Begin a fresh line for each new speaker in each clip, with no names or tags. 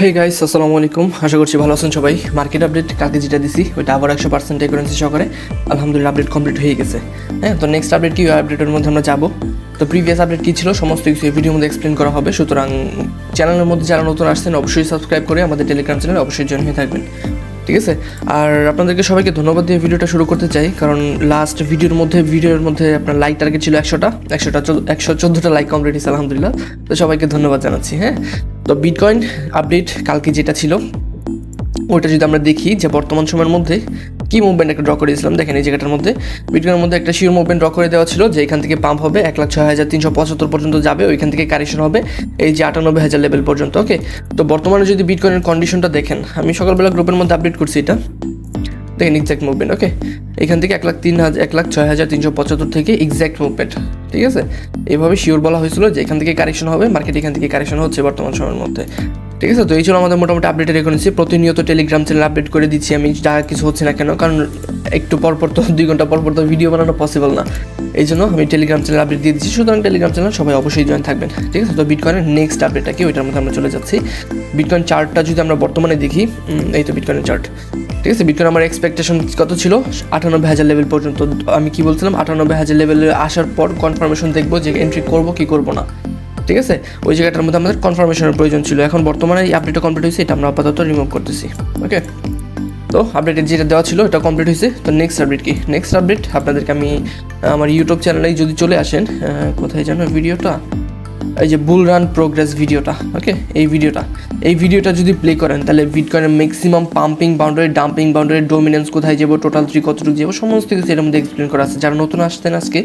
Hey guys, আসসালামু আলাইকুম। আশা করছি ভালো আছেন সবাই। মার্কেট আপডেট কালকে যেটা দিছি ওইটা আবার 100% রেকুরেন্সি সহকারে আলহামদুলিল্লাহ আপডেট কমপ্লিট হয়ে গেছে। হ্যাঁ, তো নেক্সট আপডেট কি, আপডেটের মধ্যে আমরা যাবো। তো প্রিভিয়াস আপডেট কী ছিল সমস্ত কিছু এই ভিডিওর মধ্যে এক্সপ্লেন করা হবে। সুতরাং চ্যানেলের মধ্যে যারা নতুন আসছেন অবশ্যই সাবস্ক্রাইব করে আমাদের টেলিগ্রাম চ্যানেলে অবশ্যই জয়েন হয়ে থাকবেন, ঠিক আছে। আর আপনাদেরকে সবাইকে ধন্যবাদ দিয়ে ভিডিওটা শুরু করতে চাই, কারণ লাস্ট ভিডিওর মধ্যে আপনার লাইক টার্গেট ছিল 114টা লাইক কমপ্লিট হয়েছে আলহামদুলিল্লাহ। তো সবাইকে ধন্যবাদ জানাচ্ছি। হ্যাঁ, তো বিটকয়েন আপডেট কালকে যেটা ছিল ওইটা যদি আমরা দেখি যে বর্তমান সময়ের মধ্যে কী মুভমেন্ট একটা ড্র করে দিয়েছিলাম, দেখেন এই জায়গাটার মধ্যে বিটকয়েনের মধ্যে একটা শিওর মুভমেন্ট ড্র করে দেওয়া ছিল যে এখান থেকে পাম্প হবে 1,06,375 পর্যন্ত যাবে, ওইখান থেকে কারেকশন হবে এই যে 98,000 লেভেল পর্যন্ত। ওকে, তো বর্তমানে যদি বিটকয়েনের কন্ডিশনটা দেখেন, আমি সকালবেলা গ্রুপের মধ্যে আপডেট করছি, এটা দেখেন এক্স্যাক্ট মুভমেন্ট। ওকে, এখান থেকে 1,06,375 থেকে এক্স্যাক্ট মুভমেন্ট, ঠিক আছে। এইভাবে শিওর বলা হয়েছিল যে এখান থেকে কারেকশন হবে, মার্কেট এখান থেকে কারেকশন হচ্ছে বর্তমান সময়ের মধ্যে, ঠিক আছে। তো এই ছিল আমাদের মোটামুটি আপডেটে রেখেছি। প্রতিনিয়ত টেলিগ্রাম চ্যানেল আপডেট করে দিচ্ছি আমি, যা কিছু হচ্ছে না কেন, কারণ একটু পরপর তো 2 ঘন্টা পরপর তো ভিডিও বানানো পসিবল না, এই জন্য আমি টেলিগ্রাম চ্যানেল আপডেট দিয়ে দিচ্ছি। সুতরাং টেলিগ্রাম চ্যানেল সবাই অবশ্যই জয়েন থাকবেন, ঠিক আছে। তো বিটকয়েনের নেক্সট আপডেটটা কি, ওইটার মধ্যে আমরা চলে যাচ্ছি। বিটকয়েন চার্টটা যদি আমরা বর্তমানে দেখি, এই তো বিটকয়েনের চার্ট, ঠিক আছে। বিটকয়েন আমার এক্সপেকটেশন কত ছিল, 98,000 লেভেল পর্যন্ত। আমি কি বলছিলাম, 98,000 লেভেলে আসার পর কনফার্মেশন দেখবো যে এন্ট্রি করবো কি করবো না, ঠিক আছে। ওই জায়গাটার মধ্যে আমাদের কনফার্মেশনের প্রয়োজন ছিল। এখন বর্তমানে এই আপডেটটা কমপ্লিট হয়েছে, এটা আমরা আপাতত রিমুভ করতেছি। ওকে, তো আপডেটে যেটা দেওয়া ছিল এটা কমপ্লিট হয়েছে। তো নেক্সট আপডেট কি, নেক্সট আপডেট আপনাদেরকে আমি আমার ইউটিউব চ্যানেলে যদি চলে আসেন, কোথায় জানো ভিডিওটা, এই যে বুল রান প্রোগ্রেস ভিডিওটা, ওকে, এই ভিডিওটা যদি প্লে করেন তাহলে বিটকয়েনের maximum pumping boundary, dumping boundary, dominance কোথায় যাবো, টোটাল 3 কতটুকু যাবো, সমস্ত কিছু এর মধ্যে এক্সপ্লেন করা আছে। যারা নতুন আসতেন আজকে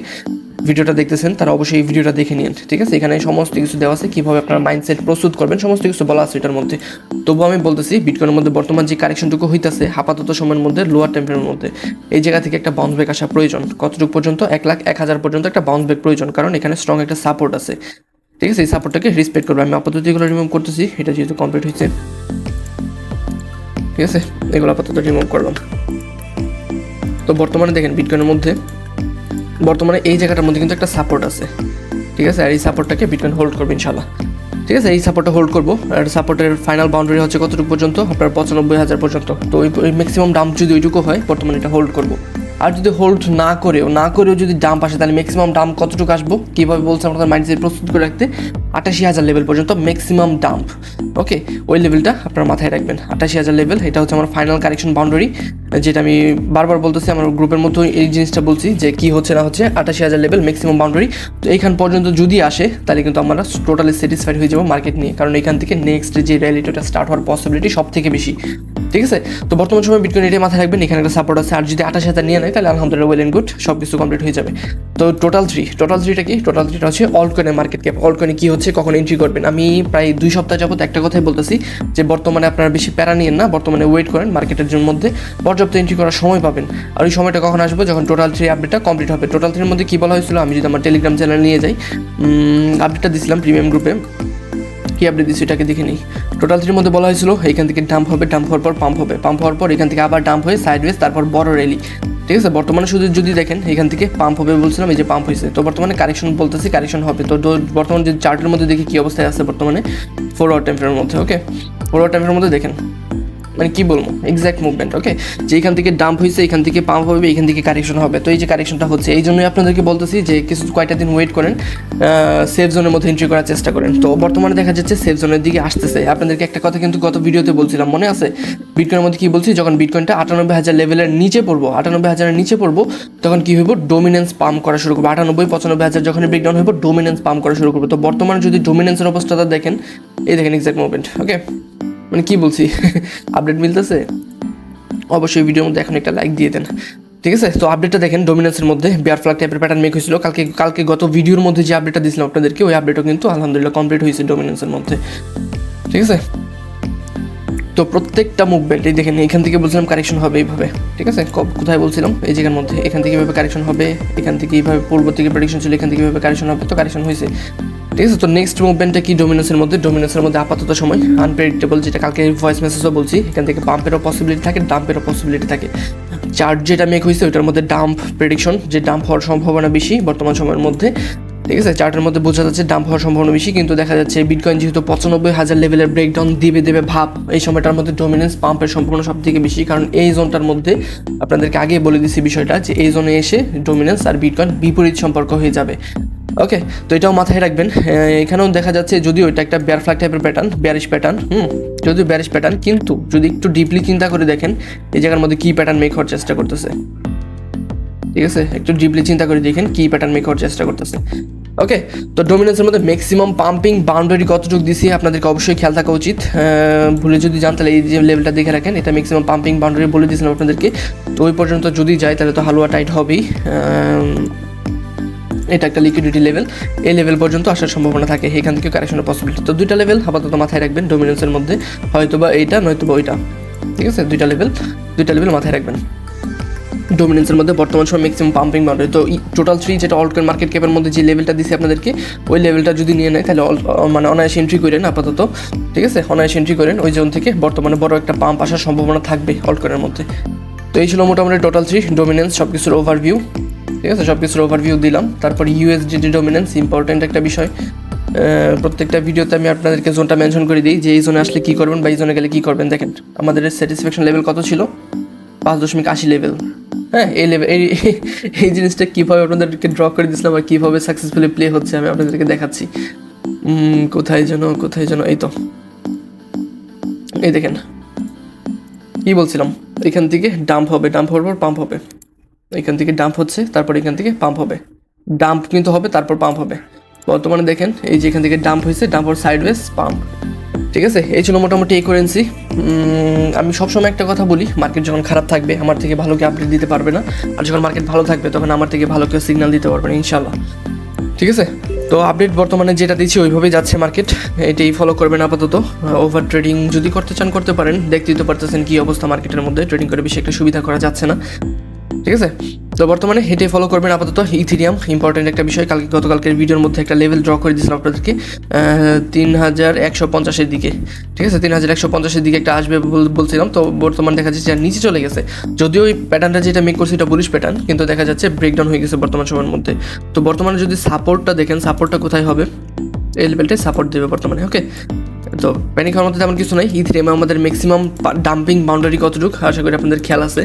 ভিডিওটা দেখতেছেন তারা অবশ্যই এই ভিডিওটা দেখে নিন, ঠিক আছে। এখানে সমস্ত কিছু দেওয়া আছে, কীভাবে আপনার মাইন্ডসেট প্রস্তুত করবেন, সমস্ত কিছু বলা আছে এটার মধ্যে। তবুও আমি বলতেছি বিটকয়েনের মধ্যে বর্তমান যে কারেকশনটুকু হইতেছে আপাতত সময়ের মধ্যে লোয়ার টেম্পারের মধ্যে, এই জায়গা থেকে একটা বাউন্স ব্যাক আসা প্রয়োজন। কতটুকু পর্যন্ত, 1,01,000 পর্যন্ত একটা বাউন্স ব্যাক প্রয়োজন, কারণ এখানে স্ট্রং একটা সাপোর্ট আছে, ঠিক আছে। এই সাপোর্টটাকে রেসপেক্ট করবে। আমি আপাতত এগুলো রিমুভ করতেছি, এটা যেহেতু কমপ্লিট হয়েছে, ঠিক আছে। এগুলো আপাতত রিমুভ করলাম। তো বর্তমানে দেখেন বিটকয়েনের মধ্যে বর্তমানে এই জায়গাটার মধ্যে কিন্তু একটা সাপোর্ট আছে, ঠিক আছে। আর এই সাপোর্টটাকে বিটকয়েন হোল্ড করবে ইনশাল্লাহ, ঠিক আছে। এই সাপোর্টটা হোল্ড করবো। আর সাপোর্টের ফাইনাল বাউন্ডারি হচ্ছে কতটুকু পর্যন্ত, আপনার 95,000 পর্যন্ত। তো ওই ম্যাক্সিমাম ডাম্প যদি ওইটুকু হয় বর্তমানে এটা হোল্ড করবো। আর যদি হোল্ড না করেও যদি ডাম্প আসে তাহলে ম্যাক্সিমাম ডাম্প কতটুকু আসবো, কীভাবে বলছে আমাদের মাইন্ডসেট প্রস্তুত করে রাখতে, 88,000 লেভেল পর্যন্ত ম্যাক্সিমাম ডাম্প। ওকে, ওই লেভেলটা আপনার মাথায় রাখবেন, 88,000 লেভেল। এটা হচ্ছে আমার ফাইনাল কারেকশন বাউন্ডারি, যেটা আমি বারবার বলতেছি, আমার গ্রুপের মধ্যে এই জিনিসটা বলছি যে কী হচ্ছে না হচ্ছে, 88,000 লেভেল ম্যাক্সিমাম বাউন্ডারি। তো এইখান পর্যন্ত যদি আসে তাহলে কিন্তু আমরা টোটালি স্যাটিসফাইড হয়ে যাবো মার্কেট নিয়ে, কারণ এখান থেকে নেক্সট যে র্যালিটা স্টার্ট হওয়ার পসিবিলিটি সব থেকে বেশি, ঠিক আছে। তো বর্তমান সময় বিটকয়েন এটাই মাথায় রাখবেন, এখানে একটা সাপোর্ট আছে। আর যদি 28,000 নিয়ে নেয় তাহলে আলহামদুলিল্লাহ ওয়েল এন্ড গুড, সব কিছু কমপ্লিট হয়ে যাবে। তো টোটাল থ্রিটা কি, টোটাল থ্রিটা হচ্ছে অল্টকয়েনের মার্কেট ক্যাপ। অল্টকয়েনে কী হচ্ছে, কখন এন্ট্রি করবেন। আমি প্রায় 2 সপ্তাহ যাবত একটা কথাই বলতেছি যে বর্তমানে আপনারা বেশি প্যারা নিয়েন না, বর্তমানে ওয়েট করেন, মার্কেটের মধ্যে পর্যাপ্ত এন্ট্রি করার সময় পাবেন। আর ওই সময়টা কখন আসবে, যখন টোটাল 3 আপডেটটা কমপ্লিট হবে। টোটাল 3-এর মধ্যে কী বলা হয়েছিল, আমি যদি আমার টেলিগ্রাম চ্যানেল নিয়ে যাই, আপডেটটা দিয়েছিলাম প্রিমিয়াম গ্রুপে, কী আপডেট দিচ্ছি এটাকে দেখে নিই। টোটাল 3-এর মধ্যে বলা হয়েছিল এখান থেকে ডাম্প হবে, ডাম্প হওয়ার পর পাম্প হবে, পাম্প হওয়ার পর এখান থেকে আবার ডাম্প হয়ে সাইডওয়েজ, তারপর বড় র্যালি, ঠিক আছে। বর্তমানে শুধু যদি দেখেন এখান থেকে পাম্প হবে বলছিলাম, এই যে পাম্প হয়েছে। তো বর্তমানে কারেকশন বলতেছি, কারেকশন হবে। তো বর্তমানে যদি চার্টের মধ্যে দেখি কী অবস্থায় আছে বর্তমানে, 4 আওয়ার টাইমের মধ্যে, ওকে, 4 আওয়ার টাইমের মধ্যে দেখেন মানে কী বলবো, এক্স্যাক্ট মুভমেন্ট। ওকে, যে এখান থেকে ডাম্প হয়েছে, এখান থেকে পাম্প হবে, এখান থেকে কারেকশন হবে। তো এই যে কারেকশনটা হচ্ছে, এই জন্যই আপনাদেরকে বলতেছি যে কয়েকটা দিন ওয়েট করেন, সেফ জোনের মধ্যে এন্ট্রি করার চেষ্টা করেন। তো বর্তমানে দেখা যাচ্ছে সেফ জোনের দিকে আসতেছে। আপনাদেরকে একটা কথা কিন্তু গত ভিডিওতে বলছিলাম, মনে আছে বিটকয়েনের মধ্যে কী বলছি, যখন বিটকয়েনটা 98,000 লেভেলের নিচে পড়বো, 98,000-এর নিচে পড়বো, তখন কী হইব, ডোমিনেন্স পাম্প করা শুরু করবো। 95,000-95,000 যখন ব্রেকডাউন হইব, ডোমিনেন্স পাম্প করা শুরু করবো। তো বর্তমানে যদি ডোমিনেন্সের অবস্থাটা দেখেন, এই দেখেন এক্স্যাক্ট মুভমেন্ট। ওকে, মানে কী বলছি, আপডেট মিলতেছে, অবশ্যই ভিডিওর মধ্যে এখন একটা লাইক দিয়ে দেন, ঠিক আছে। তো আপডেটটা দেখেন, ডোমিনেন্সের মধ্যে বেয়ার ফ্ল্যাগ টাইপের প্যাটার্ন মেক হয়েছিল কালকে গত ভিডিওর মধ্যে যে আপডেটটা দিয়েছিলাম আপনাদেরকে, ওই আপডেটও কিন্তু আলহামদুলিল্লাহ কমপ্লিট হয়েছে ডোমিনেন্সের মধ্যে, ঠিক আছে। তো প্রত্যেকটা মুভমেন্ট এই দেখেন, এখান থেকে বলছিলাম কারেকশন হবে এইভাবে, ঠিক আছে। কোথায় বলছিলাম, এই জায়গার মধ্যে, এখান থেকে এইভাবে কারেকশন হবে, এখান থেকে এইভাবে পূর্ব থেকে প্রেডিকশন ছিল, এখান থেকে এইভাবে কারেকশন হবে, তো কারেকশন হয়েছে, ঠিক আছে। তো নেক্সট মুভমেন্টটা কি, ডোমিনেন্সের মধ্যে আপাতত সময় আনপ্রেডিক্টেবল, যেটা কালকে ভয়েস মেসেজও বলছি, এখান থেকে পাম্পেরও পসিবিলিটি থাকে, ডাম্পেরও পসিবিলিটি থাকে। চার্ট যেটা মেক হয়েছে ওইটার মধ্যে ডাম্প প্রেডিকশন, যে ডাম্প হওয়ার সম্ভাবনা বেশি বর্তমান সময়ের মধ্যে, ঠিক আছে, চার্টের মধ্যে বোঝা যাচ্ছে ডাম্প হওয়ার সম্ভাবনা বেশি, কিন্তু দেখা যাচ্ছে বিটকয়েন যেহেতু 95,000 লেভেলের ব্রেকডাউন দেবে ভাব, এই সময়টার মধ্যে ডোমিনেন্স পাম্পের সম্ভাবনা সব থেকে বেশি, কারণ এই জোনটার মধ্যে আপনাদেরকে আগে বলে দিচ্ছি বিষয়টা যে এই জোনে এসে ডোমিনেন্স আর বিটকয়েন বিপরীত সম্পর্ক হয়ে যাবে। ওকে, তো এটাও মাথায় রাখবেন। এখানেও দেখা যাচ্ছে যদিও এটা একটা বেয়ার ফ্ল্যাগ টাইপের প্যাটার্ন, বেয়ারিশ প্যাটার্ন, যদিও বেয়ারিশ প্যাটার্ন, কিন্তু যদি একটু ডিপলি চিন্তা করে দেখেন এই জায়গার মধ্যে কী প্যাটার্ন মেক হওয়ার চেষ্টা করতেছে। ঠিক আছে, একটু ডিপলি চিন্তা করে দেখেন কী প্যাটার্ন মেক হওয়ার চেষ্টা করতেছে। ওকে, তো ডোমিনেন্সের মধ্যে ম্যাক্সিমাম পাম্পিং বাউন্ডারি কতটুকু দিছি আপনাদেরকে অবশ্যই খেয়াল থাকা উচিত। ভুলে যদি যান তাহলে এই যে লেভেলটা দেখে রাখেন, এটা ম্যাক্সিমাম পাম্পিং বাউন্ডারি বলে দিয়েছিলাম আপনাদেরকে। তো ওই পর্যন্ত যদি যায় তাহলে তো হালুয়া টাইট হবেই। এটা একটা লিকুইডিটি লেভেল, এই লেভেল পর্যন্ত আসার সম্ভাবনা থাকে, এখান থেকে কারেকশনের পসিবিলিটি। তো দুইটা লেভেল আপাতত মাথায় রাখবেন ডোমিনেন্সের মধ্যে, হয়তোবা এইটা নয়তোবা ওইটা। ঠিক আছে, দুইটা লেভেল মাথায় রাখবেন ডোমিনেন্সের মধ্যে বর্তমান সময় ম্যাক্সিমাম পাম্পিং বাউন্ডারি। তো টোটাল 3 যেটা অল্টকয়েন মার্কেট ক্যাপের মধ্যে যে লেভেলটা দিছি আপনাদেরকে, ওই লেভেলটা যদি নিয়ে নেয় তাহলে মানে অনায়াসে এন্ট্রি করেন আপাতত। ঠিক আছে, অনায়াসে এন্ট্রি করেন, ওই জোন থেকে বর্তমানে বড় একটা পাম্প আসার সম্ভাবনা থাকবে অল্টকয়েনের মধ্যে। তো এই ছিল মোটামুটি টোটাল 3 ডোমিনেন্স, সব কিছুর ওভারভিউ। ঠিক আছে, সব কিছুর ওভারভিউ দিলাম। তারপর ইউএসডিটি ডোমিনেন্স, ইম্পর্টেন্ট একটা বিষয়। প্রত্যেকটা ভিডিওতে আমি আপনাদেরকে জোনটা মেনশন করে দিই যে এই জোনে আসলে কী করবেন বা এই জোনে গেলে কী করবেন। দেখেন আমাদের স্যাটিসফ্যাকশন লেভেল কত ছিল, 5.80 লেভেল। হ্যাঁ, এই লেভেল এই জিনিসটা কীভাবে আপনাদেরকে ড্র করে দিয়েছিলাম আর কীভাবে সাকসেসফুলি প্লে হচ্ছে আমি আপনাদেরকে দেখাচ্ছি। কোথায় যেন এই তো এই দেখেন কী বলছিলাম, এখান থেকে ডাম্প হওয়ার পর পাম্প হবে, এখান থেকে ডাম্প হচ্ছে, তারপর এখান থেকে পাম্প হবে, ডাম্প কিন্তু হবে তারপর পাম্প হবে। বর্তমানে দেখেন এই যে এখান থেকে ডাম্প হয়েছে, ডাম্প ওর সাইডওয়েজ পাম্প। ঠিক আছে, এই ছিল মোটামুটি এই কারেন্সি। আমি সবসময় একটা কথা বলি, মার্কেট যখন খারাপ থাকবে আমার থেকে ভালো কেউ আপডেট দিতে পারবে না, আর যখন মার্কেট ভালো থাকবে তখন আমার থেকে ভালো কেউ সিগন্যাল দিতে পারবে না ইনশাল্লাহ। ঠিক আছে, তো আপডেট বর্তমানে যেটা দিচ্ছি ওইভাবেই যাচ্ছে মার্কেট, এটাই ফলো করবেন আপাতত। ওভার ট্রেডিং যদি করতে চান করতে পারেন, দেখতেই তো পারতেছেন কী অবস্থা মার্কেটের মধ্যে, ট্রেডিং করে বেশি একটা সুবিধা করা যাচ্ছে না। ঠিক আছে, তো বর্তমানে হেঁটে ফলো করবেন আপাতত। ইথিরিয়াম ইম্পর্টেন্ট একটা বিষয়, গতকালকের ভিডিওর মধ্যে একটা লেভেল ড্র করে দিয়েছিলাম আপনাদেরকে 3150-এর দিকে। ঠিক আছে, 3150-এর দিকে একটা আসবে বলছিলাম, তো বর্তমান দেখা যাচ্ছে নিচে চলে গেছে। যদিও ওই প্যাটার্নটা যেটা মেক করছে এটা বুলিশ প্যাটার্ন, কিন্তু দেখা যাচ্ছে ব্রেকডাউন হয়ে গেছে বর্তমান সময়ের মধ্যে। তো বর্তমানে যদি সাপোর্টটা দেখেন, সাপোর্টটা কোথায় হবে, এই লেভেলটাই সাপোর্ট দেবে বর্তমানে। ওকে, তো প্যানিক হওয়ার মধ্যে তেমন কিছু নাই। ইথিরিয়ামে আমাদের ম্যাক্সিমাম ডাম্পিং বাউন্ডারি কতটুকু আশা করি আপনাদের খেয়াল আছে।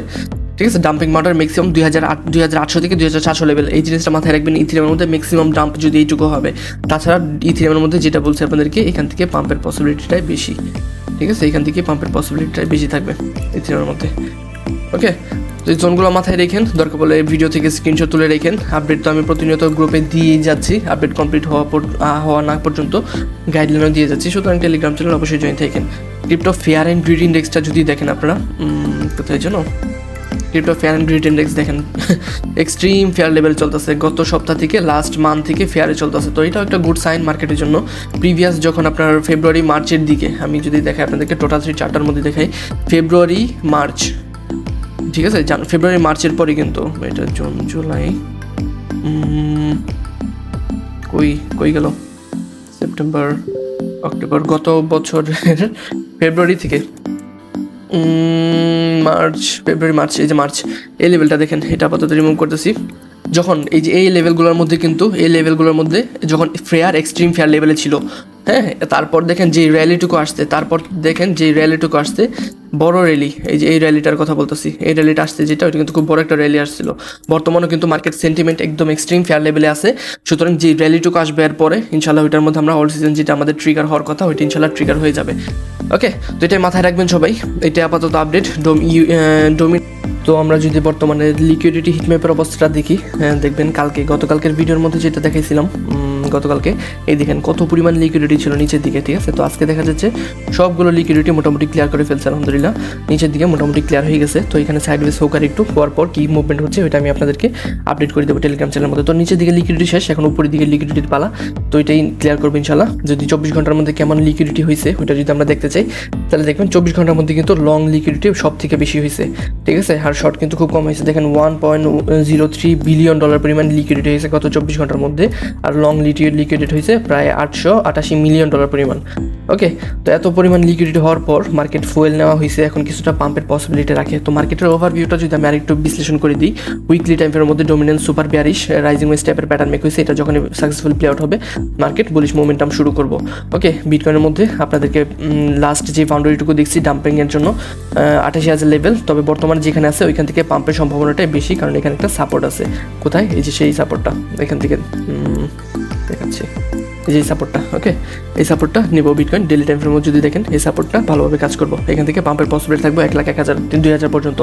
ঠিক আছে, ডাম্পিং বাউন্ডারি ম্যাক্সিমাম 2800 থেকে 2400 লেভেল, এই জিনিসটা মাথায় রাখবেন। ইথিরিয়ামের মধ্যে ম্যাক্সিমাম ডাম্প যদি এইটুকু হবে, তাছাড়া ইথিরিয়ামের মধ্যে যেটা বলছে আপনাদেরকে, এখান থেকে পাম্পের পসিবিলিটিটাই বেশি। ঠিক আছে, এখান থেকে পাম্পের পসিবিলিটিটাই বেশি থাকবে ইথিরিয়ামের মধ্যে। ওকে, তো এই জোনগুলো মাথায় রেখেন, দরকার বলে ভিডিও থেকে স্ক্রিনশট তুলে রেখেন। আপডেট তো আমি প্রতিনিয়ত গ্রুপে দিয়েই যাচ্ছি, আপডেট কমপ্লিট হওয়া না পর্যন্ত গাইডলাইনও দিয়ে যাচ্ছি, সুতরাং টেলিগ্রাম চ্যানেল অবশ্যই জয়েন থাকেন। ক্রিপ্টো ফেয়ার অ্যান্ড গ্রিড ইন্ডেক্সটা যদি দেখেন আপনারা, কোথায় যেন crypto fair and greed index দেখেন, এক্সট্রিম ফেয়ার লেভেল চলতেছে গত সপ্তাহ থেকে, লাস্ট মান্থ থেকে ফেয়ারে চলতেছে। তো এটাও একটা গুড সাইন মার্কেটের জন্য। প্রিভিয়াস যখন আপনার ফেব্রুয়ারি মার্চের দিকে, আমি যদি দেখাই আপনাদেরকে টোটাল 3 চার্টার মধ্যে দেখাই, ফেব্রুয়ারি মার্চ, ঠিক আছে, ফেব্রুয়ারি মার্চের পরে কিন্তু এটা জুন জুলাই কই গেল, সেপ্টেম্বর অক্টোবর, গত বছরের ফেব্রুয়ারি থেকে ফেব্রুয়ারি মার্চ, এই যে মার্চ, এই লেভেলটা দেখেন, এটা আপাতত রিমুভ করতেছি। যখন এই যে এই লেভেলগুলোর মধ্যে কিন্তু এই লেভেলগুলোর মধ্যে যখন ফেয়ার এক্সট্রিম ফেয়ার লেভেলে ছিল, হ্যাঁ, তারপর দেখেন যে র্যালিটুকু আসতে বড় র্যালি, এই যে এই র্যালিটার কথা বলতেছি, এই র্যালিটা আসছে যেটা, ওইটা কিন্তু খুব বড় একটা র্যালি আসছিল। বর্তমানেও কিন্তু মার্কেট সেন্টিমেন্ট একদম এক্সট্রিম ফেয়ার লেভেলে আছে, সুতরাং যে র্যালিটুকু আসবে এর পরে ইনশাল্লাহ ওইটার মধ্যে আমরা অল সিজন যেটা আমাদের ট্রিগার হওয়ার কথা, ওইটা ইনশাল্লাহ ট্রিগার হয়ে যাবে। ওকে, তো এটাই মাথায় রাখবেন সবাই, এটা আপাতত আপডেট তো আমরা যদি বর্তমানে লিকুইডিটি হিটম্যাপের অবস্থাটা দেখি, দেখবেন গতকালকের ভিডিওর মধ্যে যেটা দেখাইছিলাম, গতকালকে এই দেখেন কত পরিমাণ লিকুইডিটি ছিল নিচের দিকে। ঠিক আছে, তো আজকে দেখা যাচ্ছে সবগুলো লিকুইডিটি মোটামুটি ক্লিয়ার করে ফেলছে আলহামদুলিল্লাহ, নিচের দিকে মোটামুটি ক্লিয়ার হয়ে গেছে। তো এখানে সাইডওয়েজ হোক আর একটু হওয়ার পর কী মুভমেন্ট হচ্ছে ওইটা আমি আপনাদেরকে আপডেট করে দেবো টেলিগ্রাম চ্যানেলের মধ্যে। তো নিচের দিকে লিকুইডিটি শেষ, এখন উপরের দিকে লিকুইডিটির পালা, তো এটাই ক্লিয়ার করবো ইনশাল্লাহ। যদি 24 ঘন্টার মধ্যে কেমন লিকুইডিটি হয়েছে ওইটা যদি আমরা দেখতে চাই, তাহলে দেখবেন 24 ঘন্টার মধ্যে কিন্তু লং লিকুইডিটি সব থেকে বেশি হয়েছে। ঠিক আছে, আর শর্ট কিন্তু খুব কম হয়েছে। দেখেন $1.03 বিলিয়ন পরিমাণ লিকুইডিটি হয়েছে গত 24 ঘন্টার মধ্যে, আর লং লিকুইডেট হয়েছে প্রায় $888 মিলিয়ন পরিমাণ। ওকে, তো এত পরিমাণ লিকুইডিটি হওয়ার পর মার্কেট ফুয়েল নেওয়া হয়েছে, এখন কিছুটা পাম্পের পসিবিলিটি রাখে। তো মার্কেটের ওভারভিউটা যদি আমি আরেকটু বিশ্লেষণ করে দিই, উইকলি টাইমের মধ্যে dominance super bearish rising wedge টাইপের প্যাটার্ন মেক হয়েছে। এটা যখন সাকসেসফুল প্লে আউট হবে মার্কেট বুলিশ মোমেন্টাম শুরু করব। ওকে, বিটকয়েনের মধ্যে আপনাদেরকে লাস্ট যে বাউন্ডারিটুকু দেখছি ডাম্পিংয়ের জন্য 88,000 লেভেল, তবে বর্তমানে যেখানে আছে ওইখান থেকে পাম্পের সম্ভাবনাটাই বেশি, কারণ এখানে একটা সাপোর্ট আছে। কোথায়? এই যে সেই সাপোর্টটা, এখান থেকে দেখাচ্ছি, এই যে সাপোর্টটা। ওকে, এই সাপোর্টটা নিব বিটকয়েন ডেলি টাইম ফ্রেমের মধ্যে যদি দেখেন এই সাপোর্টটা ভালোভাবে কাজ করবো। এখান থেকে পাম্পের পসিবিলিটি থাকবে 1 লাখ 1,000 2,000 পর্যন্ত।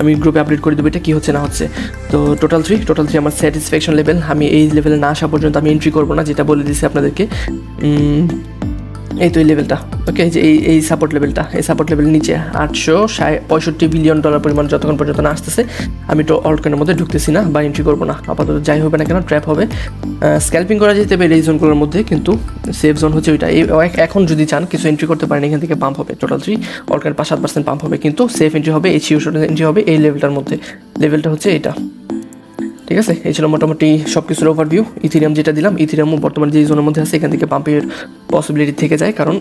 আমি গ্রুপে আপডেট করে দেবো এটা কী হচ্ছে না হচ্ছে। তো টোটাল থ্রি আমার স্যাটিসফ্যাকশন লেভেল, আমি এই লেভেলে না আসা পর্যন্ত আমি এন্ট্রি করবো না, যেটা বলে দিচ্ছি আপনাদেরকে। এই তো এই লেভেলটা, ওকে, যে এই সাপোর্ট লেভেলটা, এই সাপোর্ট লেভেলের নিচে $865 বিলিয়ন পরিমাণ যতক্ষণ পর্যন্ত না আসতেছে আমি তো অল্টকয়েনের মধ্যে ঢুকতেছি না বা এন্ট্রি করবো না আপাতত। যাই হবে না কেন ট্র্যাপ হবে, স্ক্যাল্পিং করা যেতে পারে এই জোনগুলোর মধ্যে, কিন্তু সেফ জোন হচ্ছে ওইটা। এখন যদি চান কিছু এন্ট্রি করতে পারেন, এখান থেকে পাম্প হবে টোটাল 5-7% পাম্প হবে, কিন্তু সেফ এন্ট্রি হবে, এই শিওর এন্ট্রি হবে এই লেভেলটার মধ্যে। লেভেলটা হচ্ছে এটা, ঠিক আছে। এই ছিল মোটামুটি সব কিছুর ওভারভিউ। ইথিরিয়াম যেটা দিলাম, ইথিরিয়ামও বর্তমানে যে জোনের মধ্যে আছে এখান থেকে পাম্পের পসিবিলিটি থেকে যায়, কারণ